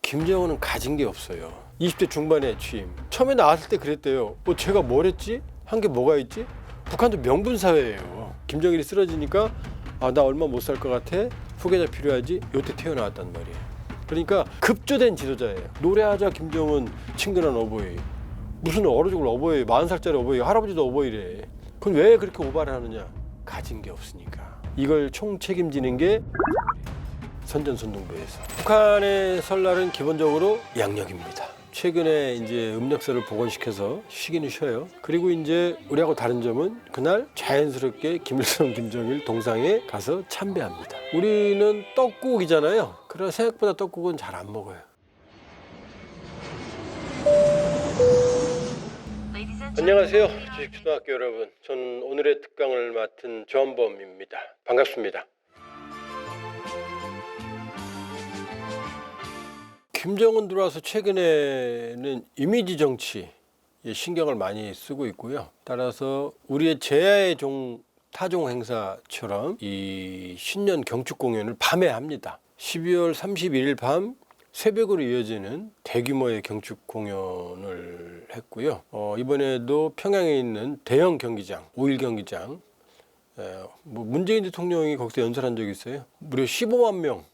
김정은은 가진 게 없어요. 20대 중반에 취임. 처음에 나왔을 때 그랬대요. 제가 뭘 했지? 한 게 뭐가 있지? 북한도 명분사회예요. 김정일이 쓰러지니까 나 얼마 못 살 것 같아? 후계자 필요하지? 요때 태어나왔단 말이에요. 그러니까 급조된 지도자예요. 노래하자 김정은 친근한 어버이. 무슨 얼어 죽을 어버이, 40살짜리 어버이, 할아버지도 어버이래. 그럼 왜 그렇게 오바를 하느냐? 가진 게 없으니까. 이걸 총 책임지는 게 선전선동부에서. 북한의 설날은 기본적으로 양력입니다. 최근에 이제 음력서를 복원시켜서 쉬기는 쉬어요. 그리고 이제 우리하고 다른 점은 그날 자연스럽게 김일성, 김정일 동상에 가서 참배합니다. 우리는 떡국이잖아요. 그러나 생각보다 떡국은 잘 안 먹어요. 안녕하세요. 주식초등학교 여러분. 저는 오늘의 특강을 맡은 조한범입니다. 반갑습니다. 김정은 들어와서 최근에는 이미지 정치에 신경을 많이 쓰고 있고요. 따라서 우리의 제야의 타종 행사처럼 이 신년 경축 공연을 밤에 합니다. 12월 31일 밤 새벽으로 이어지는 대규모의 경축 공연을 했고요. 이번에도 평양에 있는 대형 경기장, 5일 경기장, 문재인 대통령이 거기서 연설한 적이 있어요. 무려 15만 명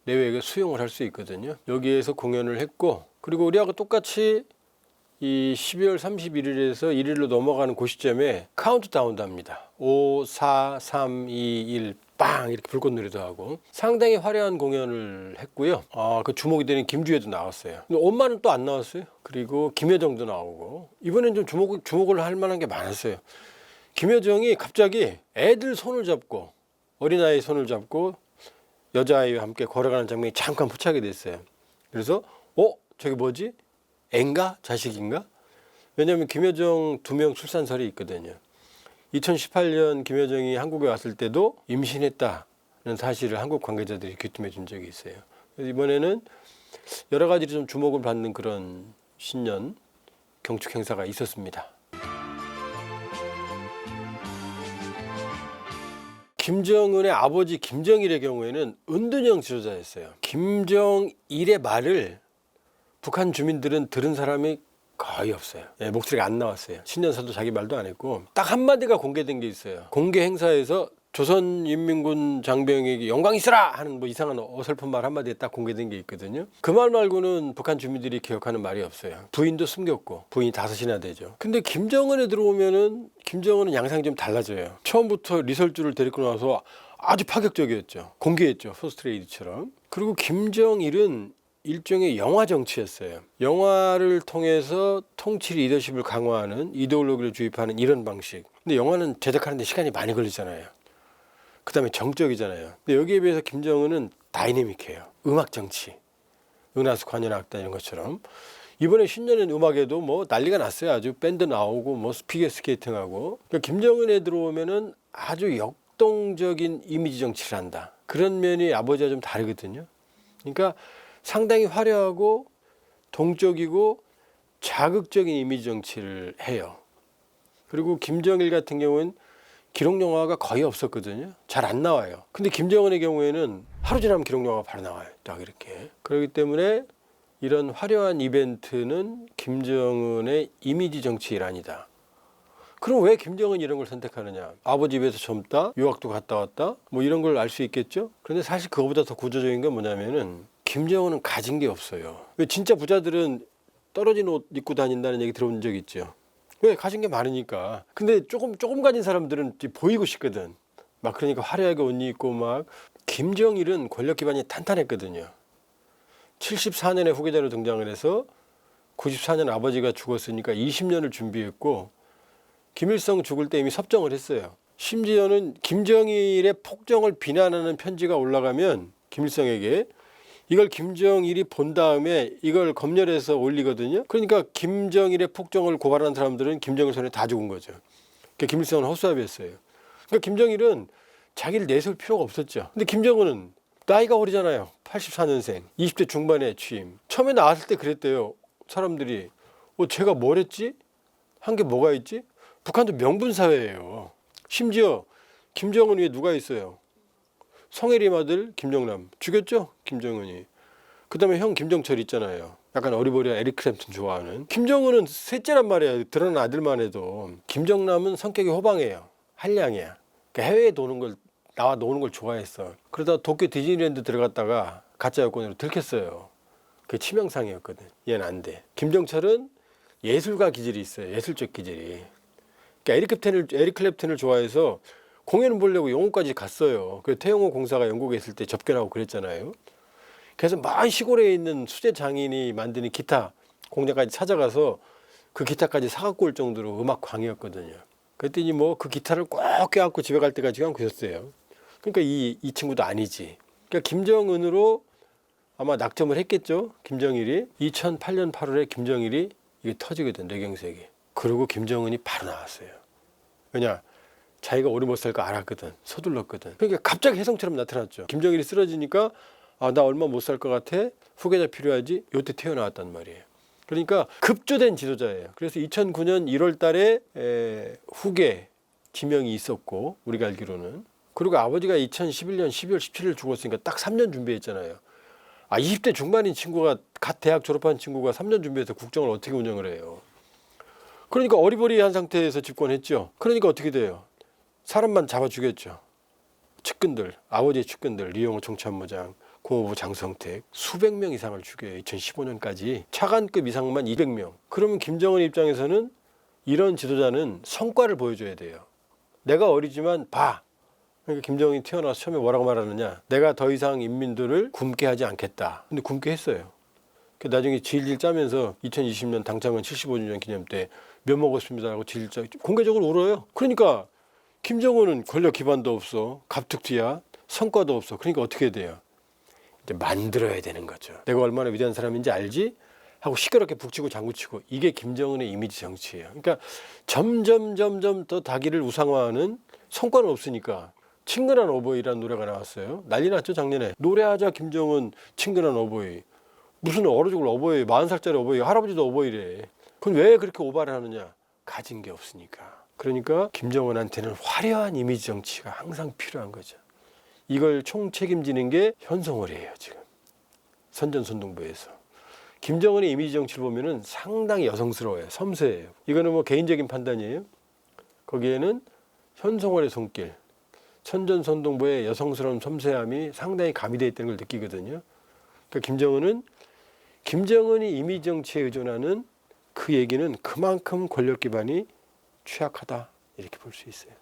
내외가 수용을 할 수 있거든요. 여기에서 공연을 했고, 그리고 우리하고 똑같이 이 12월 31일에서 1일로 넘어가는 그 시점에 카운트다운도 합니다. 5, 4, 3, 2, 1, 빵! 이렇게 불꽃놀이도 하고 상당히 화려한 공연을 했고요. 그 주목이 되는 김주혜도 나왔어요. 근데 엄마는 또 안 나왔어요. 그리고 김여정도 나오고 이번엔 좀 주목을 할 만한 게 많았어요. 김여정이 갑자기 애들 손을 잡고 어린아이 손을 잡고 여자아이와 함께 걸어가는 장면이 잠깐 포착이 됐어요. 그래서 저게 뭐지? 애인가? 자식인가? 왜냐하면 김여정 2명 출산설이 있거든요. 2018년 김여정이 한국에 왔을 때도 임신했다는 사실을 한국 관계자들이 귀띔해 준 적이 있어요. 그래서 이번에는 여러 가지로 좀 주목을 받는 그런 신년 경축 행사가 있었습니다. 김정은의 아버지 김정일의 경우에는 은둔형 지도자였어요. 김정일의 말을 북한 주민들은 들은 사람이 거의 없어요. 목소리가 안 나왔어요. 신년사도 자기 말도 안 했고 딱 한마디가 공개된 게 있어요. 공개 행사에서 조선인민군 장병에게 영광 있으라 하는 이상한 어설픈 말 한마디에 딱 공개된 게 있거든요. 그 말 말고는 북한 주민들이 기억하는 말이 없어요. 부인도 숨겼고 부인이 5이나 되죠. 근데 김정은에 들어오면은 김정은은 양상이 좀 달라져요. 처음부터 리설주를 데리고 나와서 아주 파격적이었죠. 공개했죠. 포스트레이드처럼. 그리고 김정일은 일종의 영화 정치였어요. 영화를 통해서 통치 리더십을 강화하는 이데올로기를 주입하는 이런 방식. 근데 영화는 제작하는데 시간이 많이 걸리잖아요. 그 다음에 정적이잖아요. 근데 여기에 비해서 김정은은 다이내믹해요. 음악 정치, 은하수 관현악단 이런 것처럼. 이번에 신년엔 음악에도 난리가 났어요. 아주 밴드 나오고 피겨 스케이팅하고. 그러니까 김정은에 들어오면은 아주 역동적인 이미지 정치를 한다. 그런 면이 아버지와 좀 다르거든요. 그러니까 상당히 화려하고 동적이고 자극적인 이미지 정치를 해요. 그리고 김정일 같은 경우는 기록 영화가 거의 없었거든요. 잘 안 나와요. 근데 김정은의 경우에는 하루 지나면 기록 영화가 바로 나와요. 딱 이렇게. 그렇기 때문에 이런 화려한 이벤트는 김정은의 이미지 정치 일환이다. 그럼 왜 김정은이 이런 걸 선택하느냐? 아버지 집에서 젊다, 유학도 갔다 왔다, 이런 걸 알 수 있겠죠? 그런데 사실 그거보다 더 구조적인 건 뭐냐면은 김정은은 가진 게 없어요. 왜 진짜 부자들은 떨어진 옷 입고 다닌다는 얘기 들어본 적 있죠? 왜? 가진 게 많으니까. 근데 조금 가진 사람들은 보이고 싶거든. 그러니까 화려하게 옷 입고 김정일은 권력 기반이 탄탄했거든요. 74년에 후계자로 등장을 해서 94년 아버지가 죽었으니까 20년을 준비했고 김일성 죽을 때 이미 섭정을 했어요. 심지어는 김정일의 폭정을 비난하는 편지가 올라가면 김일성에게 이걸 김정일이 본 다음에 이걸 검열해서 올리거든요. 그러니까 김정일의 폭정을 고발한 사람들은 김정일 손에 다 죽은 거죠. 그러니까 김일성은 헛수합이었어요. 그러니까 김정일은 자기를 내세울 필요가 없었죠. 근데 김정은은 나이가 어리잖아요. 84년생, 20대 중반에 취임. 처음에 나왔을 때 그랬대요. 사람들이 제가 뭘 했지? 한 게 뭐가 있지? 북한도 명분사회예요. 심지어 김정은 위에 누가 있어요? 성혜림 아들 김정남 죽였죠? 김정은이. 그다음에 형 김정철 있잖아요. 약간 어리버리한 에릭 클랩튼 좋아하는. 김정은은 셋째란 말이에요. 드러난 아들만 해도. 김정남은 성격이 호방해요. 한량이야. 그러니까 해외에 나와 노는 걸 좋아했어. 그러다 도쿄 디즈니랜드 들어갔다가 가짜 여권으로 들켰어요. 그게 치명상이었거든. 얘는 안 돼. 김정철은 예술가 기질이 있어요. 예술적 기질이. 그러니까 에릭 클랩튼을 좋아해서 공연을 보려고 영국까지 갔어요. 그 태영호 공사가 영국에 있을 때 접견하고 그랬잖아요. 그래서 막 시골에 있는 수제 장인이 만드는 기타 공장까지 찾아가서 그 기타까지 사갖고 올 정도로 음악 광이었거든요. 그랬더니 뭐 그 기타를 꼭 껴안고 집에 갈 때까지 안 그랬어요. 그러니까 이 친구도 아니지. 그러니까 김정은으로 아마 낙점을 했겠죠. 김정일이 2008년 8월에 김정일이 이게 터지거든, 뇌경색이. 그리고 김정은이 바로 나왔어요. 왜냐? 자기가 오래 못 살 거 알았거든. 서둘렀거든. 그러니까 갑자기 혜성처럼 나타났죠. 김정일이 쓰러지니까 나 얼마 못 살 것 같아. 후계자 필요하지. 요때 튀어나왔단 말이에요. 그러니까 급조된 지도자예요. 그래서 2009년 1월 달에 후계 지명이 있었고 우리가 알기로는. 그리고 아버지가 2011년 12월 17일 죽었으니까 딱 3년 준비했잖아요. 20대 중반인 친구가 갓 대학 졸업한 친구가 3년 준비해서 국정을 어떻게 운영을 해요. 그러니까 어리버리한 상태에서 집권했죠. 그러니까 어떻게 돼요? 사람만 잡아 죽였죠. 측근들, 아버지의 측근들, 리용호 총참모장, 고모부 장성택 수백 명 이상을 죽여요. 2015년까지 차관급 이상만 200명. 그러면 김정은 입장에서는 이런 지도자는 성과를 보여줘야 돼요. 내가 어리지만 봐. 그러니까 김정은이 태어나서 처음에 뭐라고 말하느냐. 내가 더 이상 인민들을 굶게 하지 않겠다. 근데 굶게 했어요. 나중에 질질 짜면서 2020년 당창건 75주년 기념 때 면 먹었습니다라고 질질 짜 공개적으로 울어요. 그러니까 김정은은 권력 기반도 없어. 갑툭튀야. 성과도 없어. 그러니까 어떻게 돼요? 이제 만들어야 되는 거죠. 내가 얼마나 위대한 사람인지 알지? 하고 시끄럽게 북치고 장구치고. 이게 김정은의 이미지 정치예요. 그러니까 점점 더 자기를 우상화하는 성과는 없으니까 친근한 어버이라는 노래가 나왔어요. 난리 났죠 작년에. 노래하자 김정은 친근한 어버이. 무슨 어려 죽을 어버이 40살짜리 어버이 할아버지도 어버이래. 그건 왜 그렇게 오바를 하느냐. 가진 게 없으니까. 그러니까 김정은한테는 화려한 이미지 정치가 항상 필요한 거죠. 이걸 총책임지는 게 현송월이에요 지금. 선전선동부에서. 김정은의 이미지 정치를 보면은 상당히 여성스러워요. 섬세해요. 이거는 뭐 개인적인 판단이에요. 거기에는 현송월의 손길, 선전선동부의 여성스러운 섬세함이 상당히 가미되어 있다는 걸 느끼거든요. 그러니까 김정은이 이미지 정치에 의존하는 그 얘기는 그만큼 권력 기반이 취약하다 이렇게 볼 수 있어요.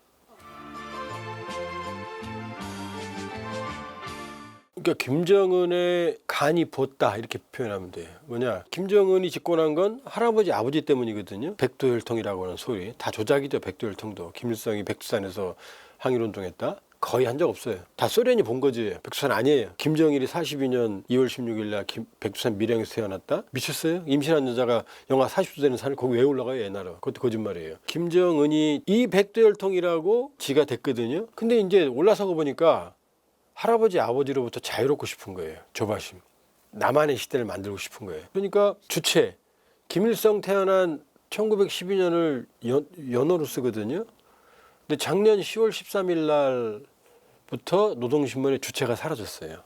그러니까 김정은의 간이 부었다 이렇게 표현하면 돼요. 뭐냐? 김정은이 집권한 건 할아버지 아버지 때문이거든요. 백두혈통이라고 하는 소리 다 조작이죠. 백두혈통도 김일성이 백두산에서 항일운동했다. 거의 한 적 없어요. 다 소련이 본 거지. 백두산 아니에요. 김정일이 42년 2월 16일 날 백두산 밀양에서 태어났다? 미쳤어요? 임신한 여자가 영하 40도 되는 산을 거기 왜 올라가요? 옛날에. 그것도 거짓말이에요. 김정은이 이 백두혈통이라고 지가 됐거든요. 근데 이제 올라서고 보니까 할아버지 아버지로부터 자유롭고 싶은 거예요. 조바심. 나만의 시대를 만들고 싶은 거예요. 그러니까 주체. 김일성 태어난 1912년을 연호로 쓰거든요. 근데 작년 10월 13일 날부터 노동신문의 주체가 사라졌어요.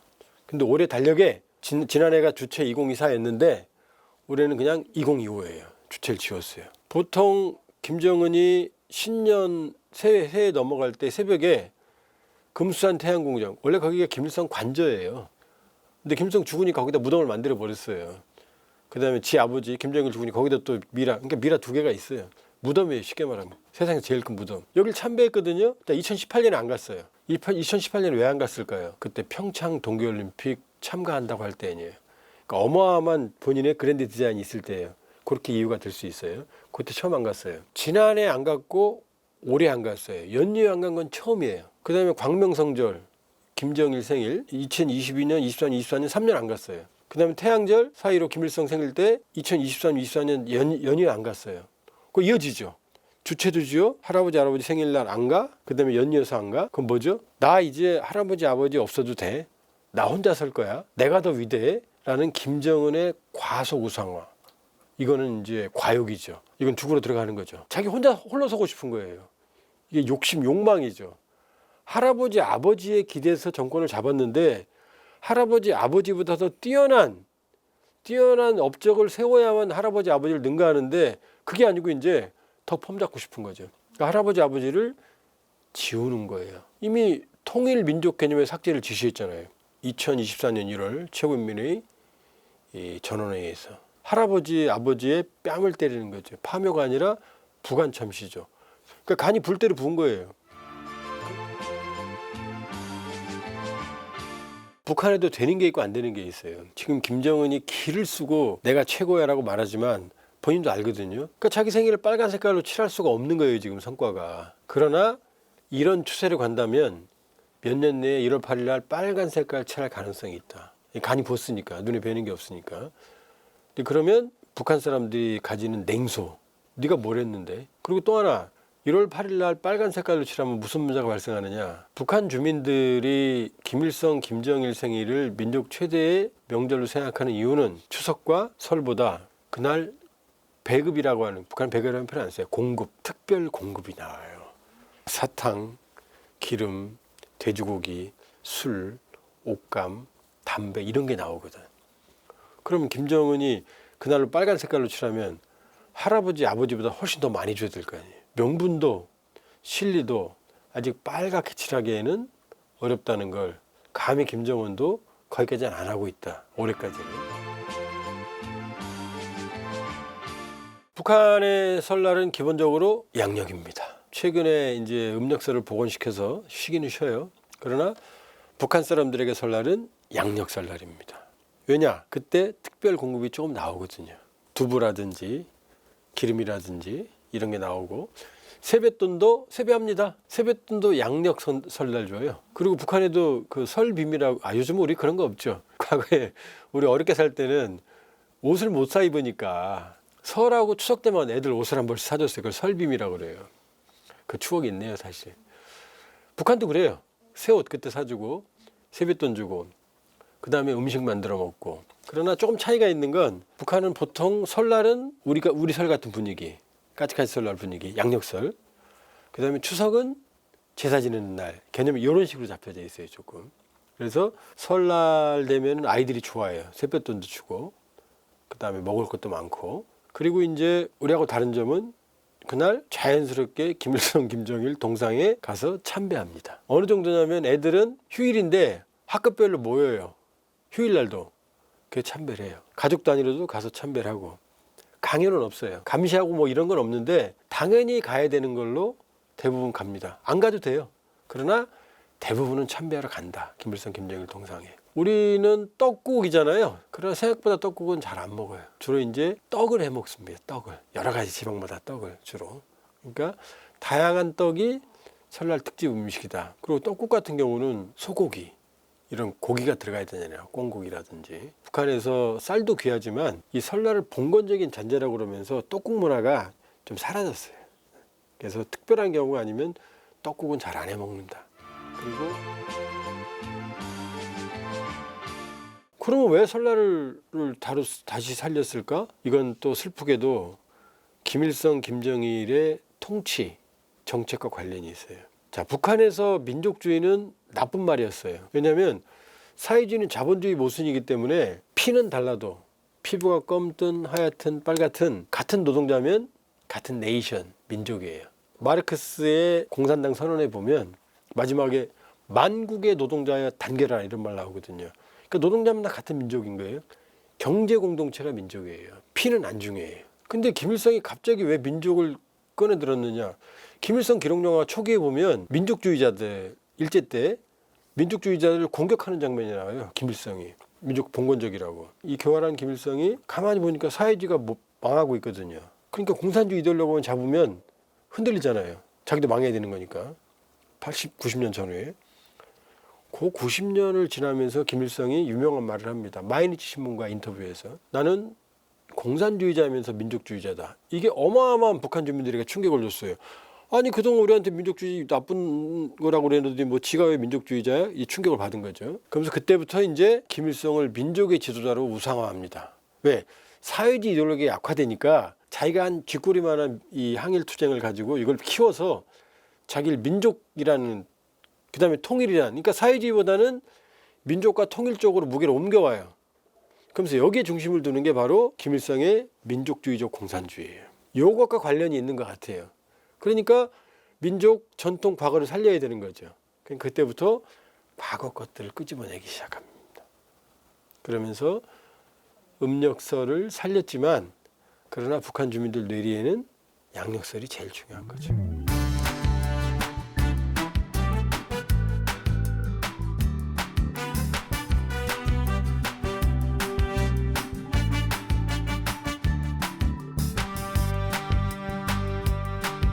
근데 올해 달력에 지난해가 주체 2024였는데 올해는 그냥 2025예요. 주체를 지웠어요. 보통 김정은이 신년 새해 넘어갈 때 새벽에 금수산 태양궁정, 원래 거기가 김일성 관저예요. 근데 김일성 죽으니까 거기다 무덤을 만들어 버렸어요. 그 다음에 지 아버지 김정일 죽으니 거기다 또 그러니까 미라 두 개가 있어요. 무덤이에요. 쉽게 말하면. 세상에서 제일 큰 무덤. 여길 참배했거든요. 2018년에 안 갔어요. 2018년에 왜 안 갔을까요? 그때 평창 동계올림픽 참가한다고 할 때예요. 그러니까 어마어마한 본인의 그랜드 디자인이 있을 때예요. 그렇게 이유가 될 수 있어요. 그때 처음 안 갔어요. 지난해 안 갔고 올해 안 갔어요. 연휴에 안 간 건 처음이에요. 그 다음에 광명성절, 김정일 생일 2022년, 23년, 24년 3년 안 갔어요. 그 다음에 태양절 4.15 김일성 생일 때 2023년, 24년 연휴에 안 갔어요. 그거 이어지죠. 주체도 지요. 할아버지 할아버지 생일날 안 가. 그 다음에 연이어서 안 가. 그건 뭐죠? 나 이제 할아버지 아버지 없어도 돼. 나 혼자 살 거야. 내가 더 위대해. 라는 김정은의 과속 우상화. 이거는 이제 과욕이죠. 이건 죽으러 들어가는 거죠. 자기 혼자 홀로 서고 싶은 거예요. 이게 욕심 욕망이죠. 할아버지 아버지에 기대서 정권을 잡았는데 할아버지 아버지보다 더 뛰어난 뛰어난 업적을 세워야만 할아버지 아버지를 능가하는데 그게 아니고 이제 더 폼잡고 싶은 거죠. 그러니까 할아버지 아버지를 지우는 거예요. 이미 통일 민족 개념의 삭제를 지시했잖아요. 2024년 1월 최고인민회의 전원회의에서 할아버지 아버지의 뺨을 때리는 거죠. 파묘가 아니라 부관 참시죠. 그러니까 간이 불 대로 부은 거예요. 북한에도 되는 게 있고 안 되는 게 있어요. 지금 김정은이 기를 쓰고 내가 최고야라고 말하지만 본인도 알거든요. 그러니까 자기 생일을 빨간 색깔로 칠할 수가 없는 거예요. 지금 성과가. 그러나 이런 추세를 간다면 몇 년 내에 1월 8일 날 빨간 색깔 칠할 가능성이 있다. 간이 부었으니까. 눈에 뵈는 게 없으니까. 그러면 북한 사람들이 가지는 냉소. 네가 뭘 했는데. 그리고 또 하나 1월 8일 날 빨간 색깔로 칠하면 무슨 문제가 발생하느냐. 북한 주민들이 김일성, 김정일 생일을 민족 최대의 명절로 생각하는 이유는 추석과 설보다 그날 배급이라고 하는, 북한 배급이라는 표현 안 써요. 공급, 특별 공급이 나와요. 사탕, 기름, 돼지고기, 술, 옷감, 담배 이런 게 나오거든. 그러면 김정은이 그날로 빨간 색깔로 칠하면 할아버지, 아버지보다 훨씬 더 많이 줘야 될 거 아니에요. 명분도 실리도 아직 빨갛게 칠하기에는 어렵다는 걸 감히 김정은도 거기까지는 안 하고 있다. 올해까지는. 북한의 설날은 기본적으로 양력입니다. 최근에 이제 음력설을 복원시켜서 쉬기는 쉬어요. 그러나 북한 사람들에게 설날은 양력 설날입니다. 왜냐? 그때 특별 공급이 조금 나오거든요. 두부라든지 기름이라든지 이런 게 나오고 세뱃돈도 세배합니다. 세뱃돈도 양력 설날 줘요. 그리고 북한에도 그 설빔이라고 요즘 우리 그런 거 없죠. 과거에 우리 어렵게 살 때는 옷을 못 사 입으니까 설하고 추석 때만 애들 옷을 한 벌씩 사줬어요. 그걸 설빔이라고 그래요. 그 추억이 있네요, 사실. 북한도 그래요. 새 옷 그때 사주고 세뱃돈 주고 그 다음에 음식 만들어 먹고. 그러나 조금 차이가 있는 건 북한은 보통 설날은 우리 설 같은 분위기, 까치까치 설날 분위기, 양력설. 그 다음에 추석은 제사 지내는 날 개념이 이런 식으로 잡혀져 있어요, 조금. 그래서 설날 되면 아이들이 좋아해요. 세뱃돈도 주고 그 다음에 먹을 것도 많고. 그리고 이제 우리하고 다른 점은 그날 자연스럽게 김일성, 김정일 동상에 가서 참배합니다. 어느 정도냐면 애들은 휴일인데 학급별로 모여요. 휴일날도 그 참배를 해요. 가족 단위로도 가서 참배를 하고. 강요는 없어요. 감시하고 뭐 이런 건 없는데 당연히 가야 되는 걸로 대부분 갑니다. 안 가도 돼요. 그러나 대부분은 참배하러 간다. 김일성, 김정일 동상에. 우리는 떡국이잖아요. 그러나 생각보다 떡국은 잘 안 먹어요. 주로 이제 떡을 해 먹습니다. 떡을. 여러 가지 지방마다 떡을 주로. 그러니까 다양한 떡이 설날 특집 음식이다. 그리고 떡국 같은 경우는 소고기. 이런 고기가 들어가야 되잖아요. 꽁고기라든지. 북한에서 쌀도 귀하지만 이 설날을 봉건적인 잔재라고 그러면서 떡국 문화가 좀 사라졌어요. 그래서 특별한 경우가 아니면 떡국은 잘 안 해 먹는다. 그리고 그러면 왜 설날을 다시 살렸을까? 이건 또 슬프게도 김일성, 김정일의 통치, 정책과 관련이 있어요. 자, 북한에서 민족주의는 나쁜 말이었어요. 왜냐하면 사회주의는 자본주의 모순이기 때문에 피는 달라도 피부가 검든 하얗든 빨갛든 같은 노동자면 같은 네이션, 민족이에요. 마르크스의 공산당 선언에 보면 마지막에 만국의 노동자의 단결하라 이런 말 나오거든요. 그러니까 노동자면 다 같은 민족인 거예요. 경제 공동체가 민족이에요. 피는 안 중요해요. 근데 김일성이 갑자기 왜 민족을 꺼내 들었느냐? 김일성 기록영화 초기에 보면 민족주의자들 일제 때 민족주의자들을 공격하는 장면이 나와요. 김일성이 민족 봉건적이라고. 이 교활한 김일성이 가만히 보니까 사회주의가 망하고 있거든요. 그러니까 공산주의 이데올로기만 잡으면 흔들리잖아요. 자기도 망해야 되는 거니까. 80, 90년 전후에. 그 90년을 지나면서 김일성이 유명한 말을 합니다. 마이니치 신문과 인터뷰에서. 나는 공산주의자면서 민족주의자다. 이게 어마어마한 북한 주민들에게 충격을 줬어요. 아니 그동안 우리한테 민족주의 나쁜 거라고 그랬는데 뭐 지가 왜 민족주의자야? 이 충격을 받은 거죠. 그러면서 그때부터 이제 김일성을 민족의 지도자로 우상화합니다. 왜? 사회주의 이데올로기가 약화되니까 자기가 한 쥐꼬리만한 이 항일 투쟁을 가지고 이걸 키워서 자기를 민족이라는 그다음에 통일이라는 그러니까 사회주의보다는 민족과 통일 쪽으로 무게를 옮겨와요. 그러면서 여기에 중심을 두는 게 바로 김일성의 민족주의적 공산주의예요. 이것과 관련이 있는 것 같아요. 그러니까 민족 전통 과거를 살려야 되는 거죠. 그때부터 과거 것들을 끄집어내기 시작합니다. 그러면서 음력설을 살렸지만 그러나 북한 주민들 뇌리에는 양력설이 제일 중요한 거죠.